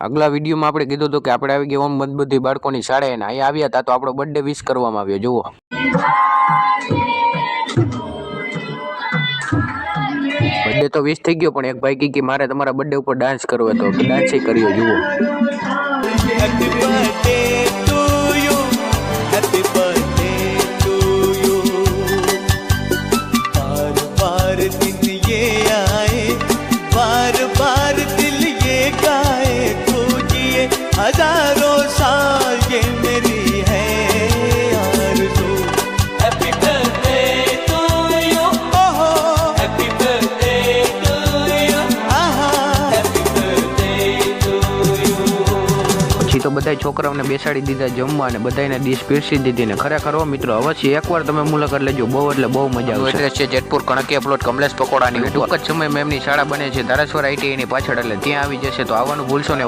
આગલા વિડીયોમાં આપણે કીધું હતું કે આપણે આવી ગયા ઓમ બધી બાળકોની શાળાએ ને અહીંયા આવ્યા હતા તો આપણો બર્થડે વિશ કરવામાં આવ્યો. જુઓ બર્થડે તો વિશ થઈ ગયો, પણ એક ભાઈ કે મારે તમારા બર્થડે ઉપર ડાન્સ કરવો હતો, તો ડાન્સ કર્યો. જુઓ हजारों साल ये मेरी है आरज़ू. हैप्पी बर्थडे टू यू, ओहो हैप्पी बर्थडे टू यू, आहा हैप्पी बर्थडे टू यू. પછી તો બધા છોકરાઓને બેસાડી દીધા જમવા અને બધાને ડીશ પીરસી દીધી ને ખરેખર મિત્રો અવશ્ય એકવાર તમે મુલાકાત લેજો, બહુ એટલે બહુ મજા આવશે. એડ્રેસ છે જેતપુર કણકિયા પ્લોટ કમલેશ પકોડાની. ટૂંક જ સમયમાં એમની શાળા બને છે ધારાસર ITI ની પાછળ, એટલે ત્યાં આવી જશે તો આવવાનું ભૂલશો ને.